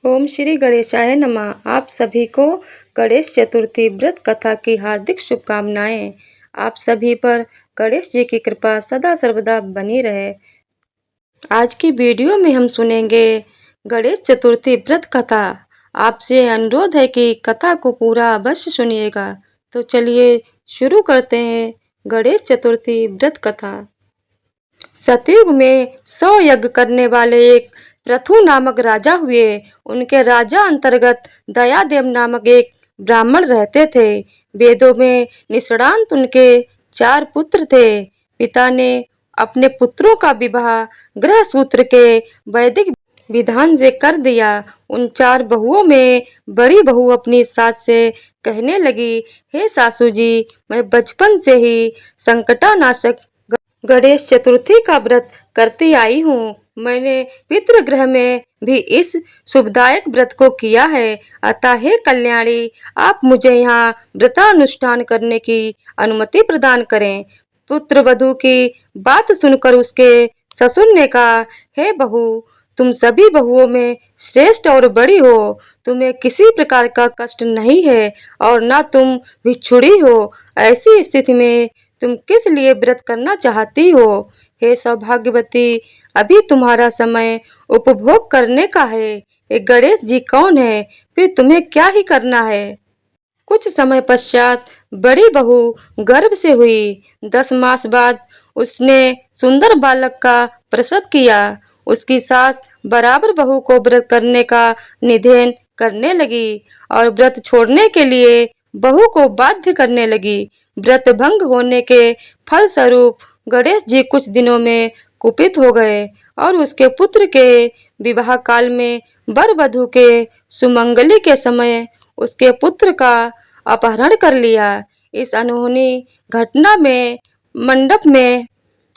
ओम श्री गणेशाय नमः। आप सभी को गणेश चतुर्थी व्रत कथा की हार्दिक शुभकामनाएं। आप सभी पर गणेश जी की कृपा सदा सर्वदा बनी रहे। आज की वीडियो में हम सुनेंगे गणेश चतुर्थी व्रत कथा। आपसे अनुरोध है कि कथा को पूरा अवश्य सुनिएगा। तो चलिए शुरू करते हैं गणेश चतुर्थी व्रत कथा। सतयुग में 100 यज्ञ करने वाले एक पृथु नामक राजा हुए। उनके राजा अंतर्गत दयादेव नामक एक ब्राह्मण रहते थे। वेदों में निष्णात उनके 4 पुत्र थे। पिता ने अपने पुत्रों का विवाह ग्रह सूत्र के वैदिक विधान से कर दिया। उन 4 बहुओं में बड़ी बहू अपनी सास से कहने लगी, हे सासू जी, मैं बचपन से ही संकटानाशक गणेश चतुर्थी का व्रत करती आई हूँ। मैंने पितृगृह में भी इस शुभदायक व्रत को किया है। अतः हे कल्याणी, आप मुझे यहाँ व्रतानुष्ठान करने की अनुमति प्रदान करें। पुत्र वधू की बात सुनकर उसके ससुर ने कहा, हे बहू, तुम सभी बहुओं में श्रेष्ठ और बड़ी हो। तुम्हें किसी प्रकार का कष्ट नहीं है और न तुम भिक्षुणी हो। ऐसी स्थिति में तुम किस लिए व्रत करना चाहती हो? हे सौभाग्यवती, अभी तुम्हारा समय उपभोग करने का है। ये गणेश जी कौन है? फिर तुम्हें क्या ही करना है? कुछ समय पश्चात बड़ी बहू गर्भ से हुई। 10 मास बाद उसने सुंदर बालक का प्रसव किया। उसकी सास बराबर बहू को व्रत करने का निषेध करने लगी और व्रत छोड़ने के लिए बहू को बाध्य करने लगी। व्रत भंग होने के फलस्वरूप गणेश जी कुछ दिनों में कुपित हो गए और उसके पुत्र के विवाह काल में वर वधू के सुमंगली के समय उसके पुत्र का अपहरण कर लिया। इस अनहोनी घटना में मंडप में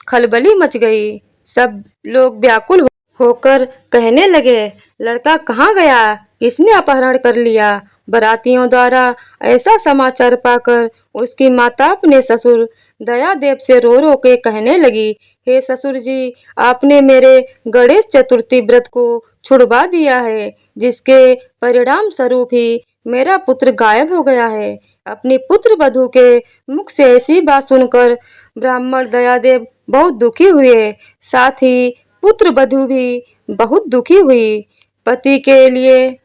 खलबली मच गई। सब लोग व्याकुल होकर कहने लगे, लड़का कहाँ गया? किसने अपहरण कर लिया? बारातियों द्वारा ऐसा समाचार पाकर उसकी माता अपने ससुर दयादेव से रो रो के कहने लगी, हे ससुर जी, आपने मेरे गणेश चतुर्थी व्रत को छुड़वा दिया है, जिसके परिणाम स्वरूप ही मेरा पुत्र गायब हो गया है। अपनी पुत्र वधू के मुख से ऐसी बात सुनकर ब्राह्मण दयादेव बहुत दुखी हुए। साथ ही पुत्र वधू भी बहुत दुखी हुई। पति के लिए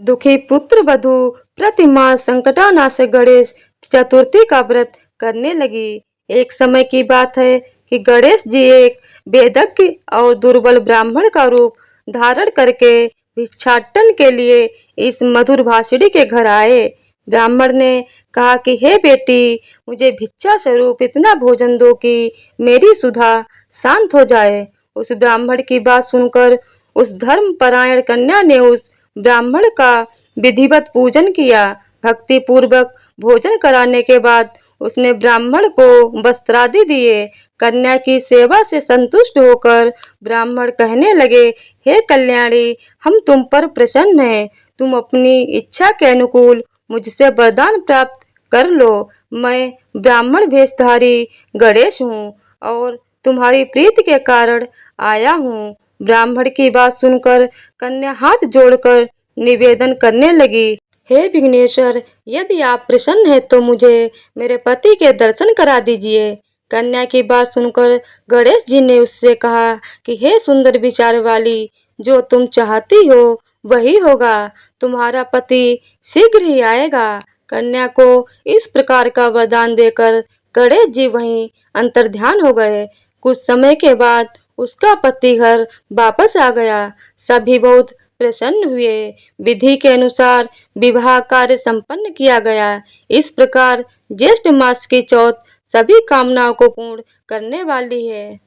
दुखी पुत्र वधू प्रतिमास संकटानाशक गणेश चतुर्थी का व्रत करने लगी। एक समय की बात है कि गणेश जी एक वेदज्ञ और दुर्बल ब्राह्मण का रूप धारण करके भिक्षाटन के लिए इस मधुर भाषिणी के घर आए। ब्राह्मण ने कहा कि हे बेटी, मुझे भिक्षा स्वरूप इतना भोजन दो कि मेरी सुधा शांत हो जाए। उस ब्राह्मण की बात सुनकर उस धर्मपरायण कन्या ने उस ब्राह्मण का विधिवत पूजन किया। भक्ति पूर्वक भोजन कराने के बाद उसने ब्राह्मण को वस्त्रादि दिए। कन्या की सेवा से संतुष्ट होकर ब्राह्मण कहने लगे, हे कल्याणी, हम तुम पर प्रसन्न हैं। तुम अपनी इच्छा के अनुकूल मुझसे वरदान प्राप्त कर लो। मैं ब्राह्मण वेशधारी गणेश हूँ और तुम्हारी प्रीति के कारण आया हूँ। ब्राह्मण की बात सुनकर कन्या हाथ जोड़कर निवेदन करने लगी, हे विघ्नेश्वर, यदि आप प्रसन्न हैं तो मुझे मेरे पति के दर्शन करा दीजिए। कन्या की बात सुनकर गणेश जी ने उससे कहा कि हे सुंदर विचार वाली, जो तुम चाहती हो वही होगा। तुम्हारा पति शीघ्र ही आएगा। कन्या को इस प्रकार का वरदान देकर गणेश जी वहीं अंतर्ध्यान हो गए। कुछ समय के बाद उसका पति घर वापस आ गया। सभी बहुत प्रसन्न हुए। विधि के अनुसार विवाह कार्य संपन्न किया गया। इस प्रकार ज्येष्ठ मास की चौथ सभी कामनाओं को पूर्ण करने वाली है।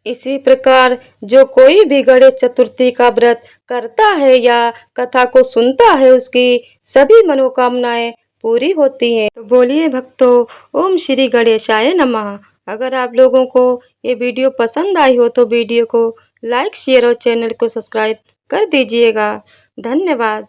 इसी प्रकार जो कोई भी गणेश चतुर्थी का व्रत करता है या कथा को सुनता है, उसकी सभी मनोकामनाएं पूरी होती हैं। तो बोलिए भक्तों, ओम श्री गणेशाय नमः। अगर आप लोगों को ये वीडियो पसंद आई हो तो वीडियो को लाइक, शेयर और चैनल को सब्सक्राइब कर दीजिएगा। धन्यवाद।